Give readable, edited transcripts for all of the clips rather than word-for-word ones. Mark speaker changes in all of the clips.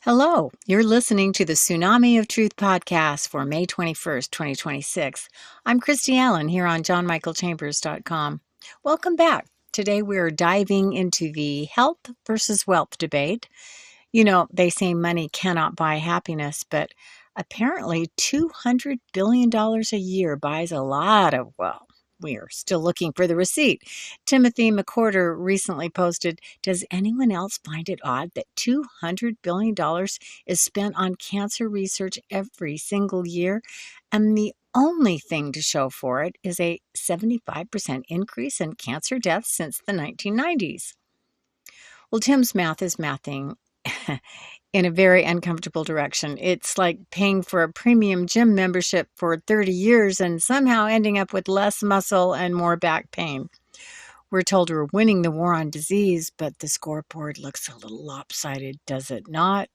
Speaker 1: Hello, you're listening to the Tsunami of Truth podcast for May 21st, 2026. I'm Kristy Allen here on johnmichaelchambers.com. Welcome back. Today we're diving into the health versus wealth debate. You know, they say money cannot buy happiness, but apparently $200 billion a year buys a lot of wealth. We are still looking for the receipt. Timothy McCorder recently posted, "Does anyone else find it odd that $200 billion is spent on cancer research every single year? And the only thing to show for it is a 75% increase in cancer deaths since the 1990s. Well, Tim's math is mathing in a very uncomfortable direction. It's like paying for a premium gym membership for 30 years and somehow ending up with less muscle and more back pain. We're told we're winning the war on disease, but the scoreboard looks a little lopsided, does it not?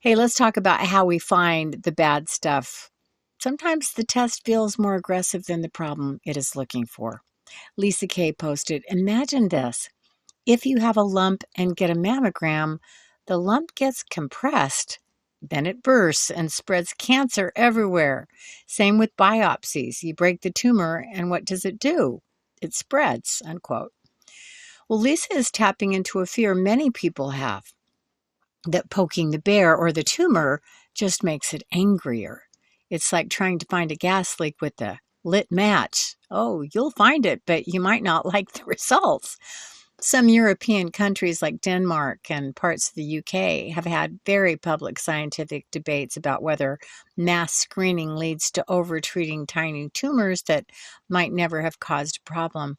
Speaker 1: Hey, let's talk about how we find the bad stuff. Sometimes the test feels more aggressive than the problem it is looking for. Lisa K posted, "Imagine this. If you have a lump and get a mammogram, the lump gets compressed, then it bursts and spreads cancer everywhere. Same with biopsies. You break the tumor, and what does it do? It spreads," unquote. Well, Lisa is tapping into a fear many people have, that poking the bear or the tumor just makes it angrier. It's like trying to find a gas leak with a lit match. Oh, you'll find it, but you might not like the results. Some European countries like Denmark and parts of the UK have had very public scientific debates about whether mass screening leads to overtreating tiny tumors that might never have caused a problem.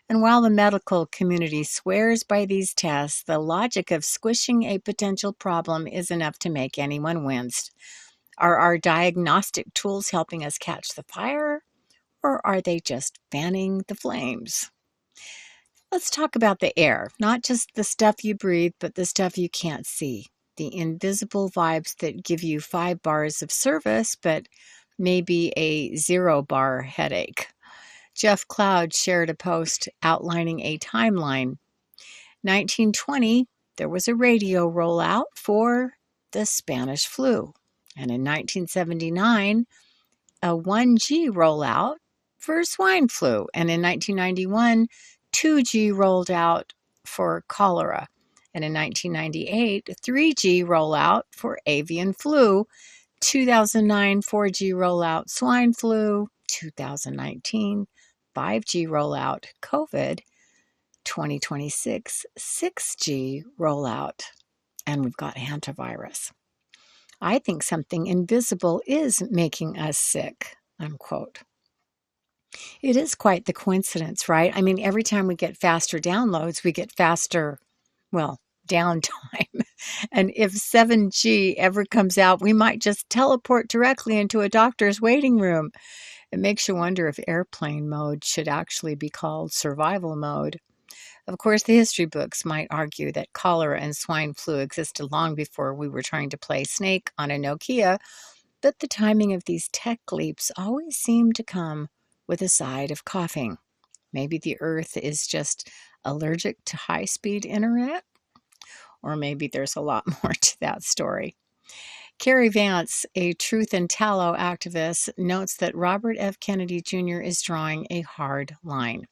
Speaker 1: And while the medical community swears by these tests, the logic of squishing a potential problem is enough to make anyone wince. Are our diagnostic tools helping us catch the fire, or are they just fanning the flames? Let's talk about the air, not just the stuff you breathe, but the stuff you can't see. The invisible vibes that give you 5 bars of service, but maybe a 0-bar headache. Jeff Cloud shared a post outlining a timeline. 1920, there was a radio rollout for the Spanish flu. And in 1979, a 1G rollout for swine flu. And in 1991, 2G rolled out for cholera. And in 1998, 3G rollout for avian flu. 2009, 4G rollout swine flu. 2019, 5G rollout COVID. 2026, 6G rollout. And we've got hantavirus. I think something invisible is making us sick, unquote. It is quite the coincidence, right? I mean, every time we get faster downloads, we get faster, downtime. And if 7G ever comes out, we might just teleport directly into a doctor's waiting room. It makes you wonder if airplane mode should actually be called survival mode. Of course, the history books might argue that cholera and swine flu existed long before we were trying to play Snake on a Nokia, but the timing of these tech leaps always seem to come with a side of coughing. Maybe the Earth is just allergic to high-speed internet? Or maybe there's a lot more to that story. Carrie Vance, a Truth and Tallow activist, notes that Robert F. Kennedy Jr. is drawing a hard line.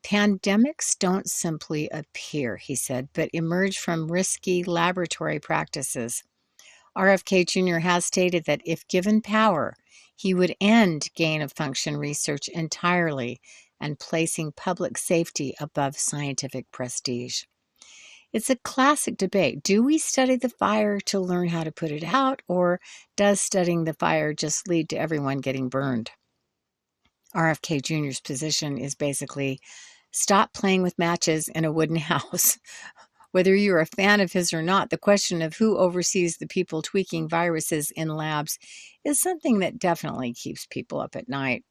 Speaker 1: "Pandemics don't simply appear," he said, "but emerge from risky laboratory practices." RFK Jr. has stated that if given power, he would end gain-of-function research entirely and placing public safety above scientific prestige. It's a classic debate. Do we study the fire to learn how to put it out, or does studying the fire just lead to everyone getting burned? RFK Jr.'s position is basically, stop playing with matches in a wooden house. Whether you're a fan of his or not, the question of who oversees the people tweaking viruses in labs is something that definitely keeps people up at night.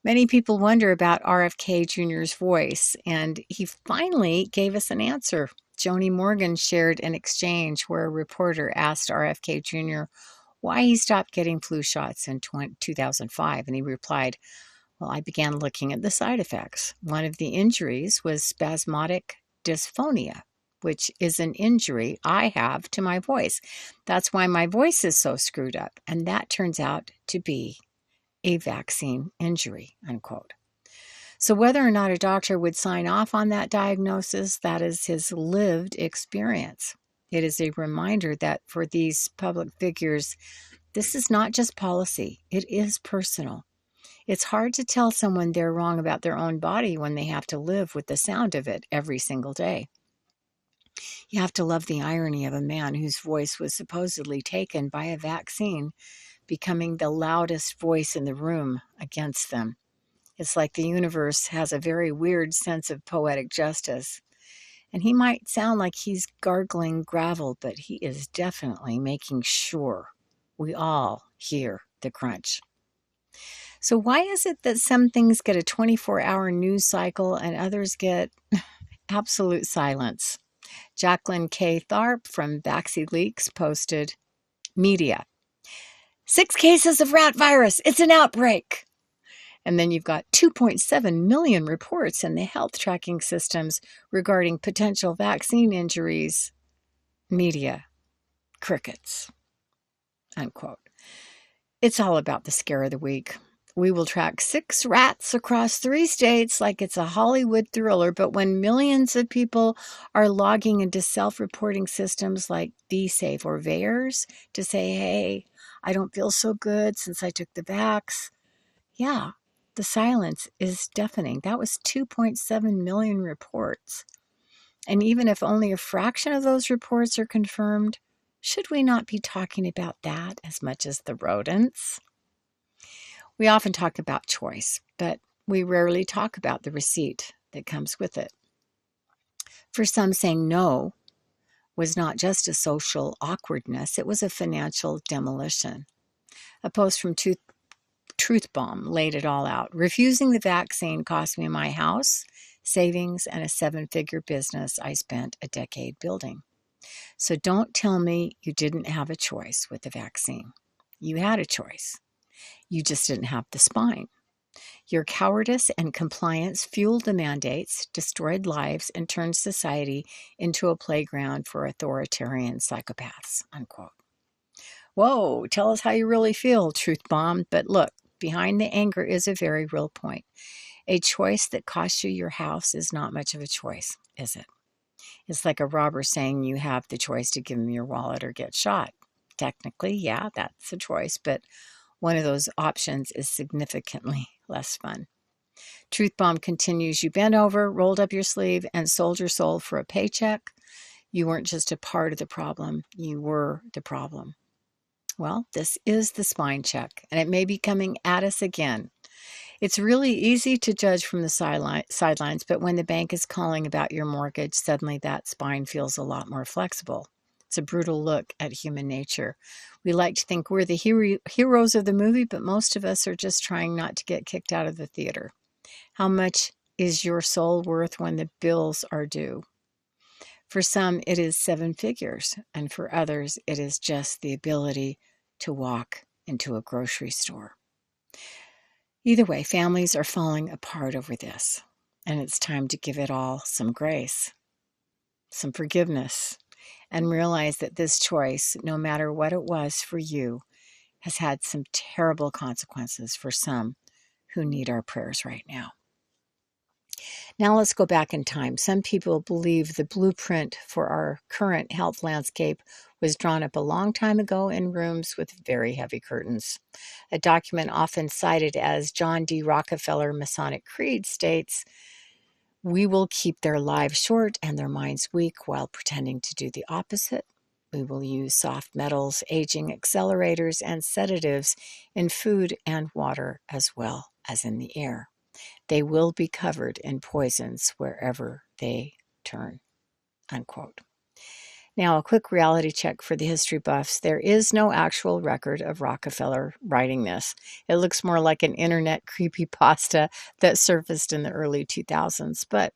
Speaker 1: Many people wonder about RFK Jr.'s voice, and he finally gave us an answer. Joni Morgan shared an exchange where a reporter asked RFK Jr. why he stopped getting flu shots in 2005, and he replied, "Well, I began looking at the side effects. One of the injuries was spasmodic dysphonia, which is an injury I have to my voice. That's why my voice is so screwed up. And that turns out to be a vaccine injury, unquote. So whether or not a doctor would sign off on that diagnosis, that is his lived experience. It is a reminder that for these public figures, this is not just policy, it is personal. It's hard to tell someone they're wrong about their own body when they have to live with the sound of it every single day. You have to love the irony of a man whose voice was supposedly taken by a vaccine becoming the loudest voice in the room against them. It's like the universe has a very weird sense of poetic justice. And he might sound like he's gargling gravel, but he is definitely making sure we all hear the crunch. So why is it that some things get a 24-hour news cycle and others get absolute silence? Jacqueline K. Tharp from Vaccine Leaks posted, Media. 6 cases of rat virus. It's an outbreak. And then you've got 2.7 million reports in the health tracking systems regarding potential vaccine injuries. Media. Crickets. Unquote. It's all about the scare of the week. We will track 6 rats across 3 states like it's a Hollywood thriller, but when millions of people are logging into self-reporting systems like VSafe or VAERS to say, hey, I don't feel so good since I took the vax. Yeah, the silence is deafening. That was 2.7 million reports. And even if only a fraction of those reports are confirmed, should we not be talking about that as much as the rodents? We often talk about choice, but we rarely talk about the receipt that comes with it. For some, saying no was not just a social awkwardness, it was a financial demolition. A post from Truth Bomb laid it all out. Refusing the vaccine cost me my house, savings, and a 7-figure business I spent a decade building. So don't tell me you didn't have a choice with the vaccine. You had a choice. You just didn't have the spine. Your cowardice and compliance fueled the mandates, destroyed lives, and turned society into a playground for authoritarian psychopaths, unquote. Whoa, tell us how you really feel, Truth Bomb. But look, behind the anger is a very real point. A choice that costs you your house is not much of a choice, is it? It's like a robber saying you have the choice to give him your wallet or get shot. Technically, yeah, that's a choice, but one of those options is significantly less fun. Truth Bomb continues, you bent over, rolled up your sleeve, and sold your soul for a paycheck. You weren't just a part of the problem, you were the problem. Well, this is the spine check, and it may be coming at us again. It's really easy to judge from the sidelines, but when the bank is calling about your mortgage, suddenly that spine feels a lot more flexible. It's a brutal look at human nature. We like to think we're the heroes of the movie, but most of us are just trying not to get kicked out of the theater. How much is your soul worth when the bills are due? For some, it is 7 figures, and for others, it is just the ability to walk into a grocery store. Either way, families are falling apart over this, and it's time to give it all some grace, some forgiveness, and realize that this choice, no matter what it was for you, has had some terrible consequences for some who need our prayers right now. Now let's go back in time. Some people believe the blueprint for our current health landscape was drawn up a long time ago in rooms with very heavy curtains. A document often cited as John D. Rockefeller Masonic Creed states, we will keep their lives short and their minds weak while pretending to do the opposite. We will use soft metals, aging accelerators, and sedatives in food and water as well as in the air. They will be covered in poisons wherever they turn, unquote. Now, a quick reality check for the history buffs. There is no actual record of Rockefeller writing this. It looks more like an internet creepypasta that surfaced in the early 2000s. But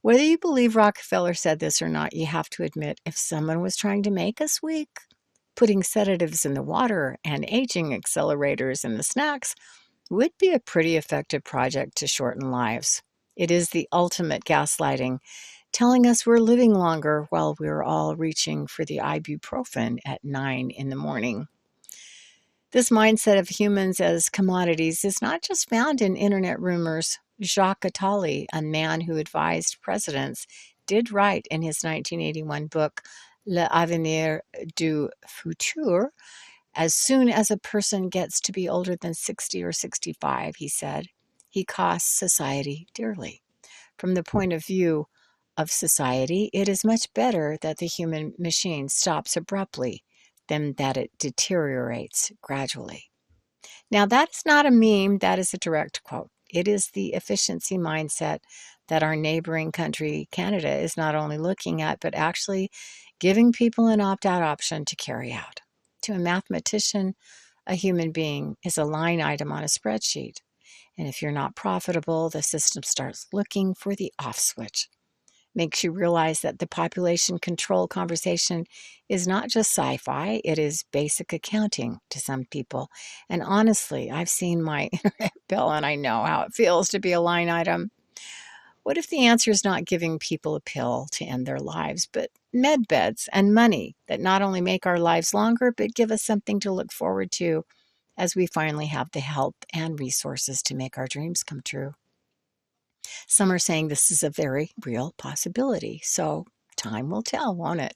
Speaker 1: whether you believe Rockefeller said this or not, you have to admit, if someone was trying to make us weak, putting sedatives in the water and aging accelerators in the snacks would be a pretty effective project to shorten lives. It is the ultimate gaslighting telling us we're living longer while we're all reaching for the ibuprofen at 9 in the morning. This mindset of humans as commodities is not just found in internet rumors. Jacques Attali, a man who advised presidents, did write in his 1981 book, L'avenir du futur, as soon as a person gets to be older than 60 or 65, he said, he costs society dearly. From the point of view of society, it is much better that the human machine stops abruptly than that it deteriorates gradually. Now, that's not a meme, that is a direct quote. It is the efficiency mindset that our neighboring country, Canada, is not only looking at, but actually giving people an opt-out option to carry out. To a mathematician, a human being is a line item on a spreadsheet. And if you're not profitable, the system starts looking for the off switch. Makes you realize that the population control conversation is not just sci-fi, it is basic accounting to some people. And honestly, I've seen my internet bill and I know how it feels to be a line item. What if the answer is not giving people a pill to end their lives, but med beds and money that not only make our lives longer, but give us something to look forward to as we finally have the help and resources to make our dreams come true? Some are saying this is a very real possibility, so time will tell, won't it?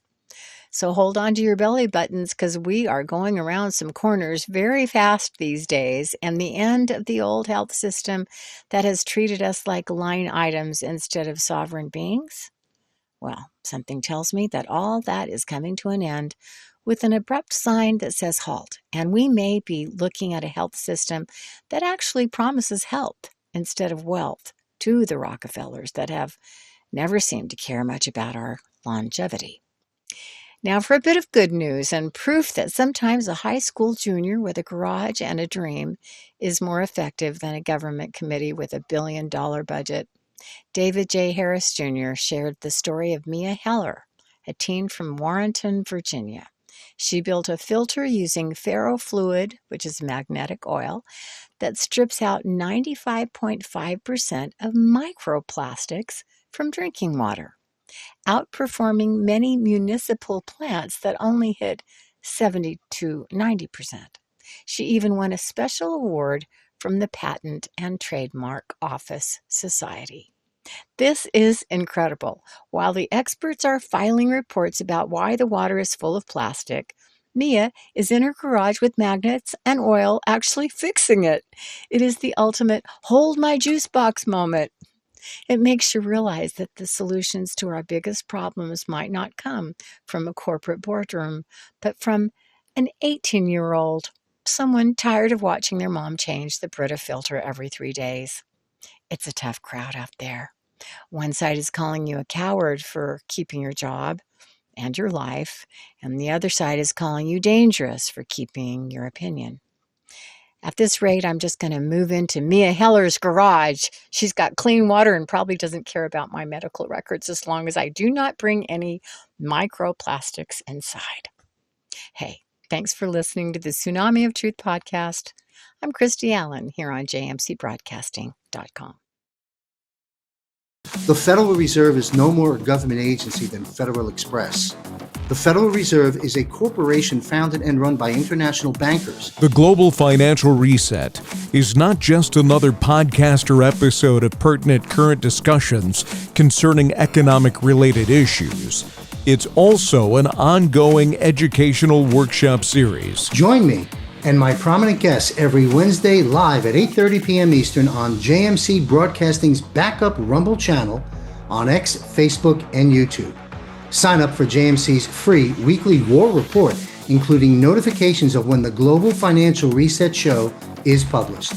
Speaker 1: So hold on to your belly buttons, because we are going around some corners very fast these days, and the end of the old health system that has treated us like line items instead of sovereign beings? Well, something tells me that all that is coming to an end with an abrupt sign that says halt, and we may be looking at a health system that actually promises health instead of wealth to the Rockefellers that have never seemed to care much about our longevity. Now for a bit of good news and proof that sometimes a high school junior with a garage and a dream is more effective than a government committee with a $1 billion budget. David J. Harris Jr. shared the story of Mia Heller, a teen from Warrenton, Virginia. She built a filter using ferrofluid, which is magnetic oil, that strips out 95.5% of microplastics from drinking water, outperforming many municipal plants that only hit 70 to 90%. She even won a special award from the Patent and Trademark Office Society. This is incredible. While the experts are filing reports about why the water is full of plastic, Mia is in her garage with magnets and oil actually fixing it. It is the ultimate hold my juice box moment. It makes you realize that the solutions to our biggest problems might not come from a corporate boardroom, but from an 18-year-old, someone tired of watching their mom change the Brita filter every 3 days. It's a tough crowd out there. One side is calling you a coward for keeping your job and your life, and the other side is calling you dangerous for keeping your opinion. At this rate, I'm just going to move into Mia Heller's garage. She's got clean water and probably doesn't care about my medical records as long as I do not bring any microplastics inside. Hey, thanks for listening to the Tsunami of Truth podcast. I'm Kristy Allen here on jmcbroadcasting.com.
Speaker 2: The Federal Reserve is no more a government agency than Federal Express. The Federal Reserve is a corporation founded and run by international bankers.
Speaker 3: The Global Financial Reset is not just another podcast or episode of pertinent current discussions concerning economic-related issues. It's also an ongoing educational workshop series.
Speaker 2: Join me and my prominent guests every Wednesday live at 8:30 p.m. Eastern on JMC Broadcasting's backup Rumble channel on X, Facebook, and YouTube. Sign up for JMC's free weekly war report, including notifications of when the Global Financial Reset show is published.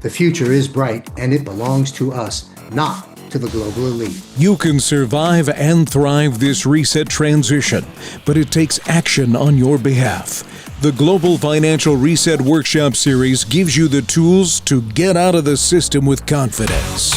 Speaker 2: The future is bright, and it belongs to us, not to the global elite.
Speaker 3: You can survive and thrive this reset transition, but it takes action on your behalf. The Global Financial Reset Workshop Series gives you the tools to get out of the system with confidence.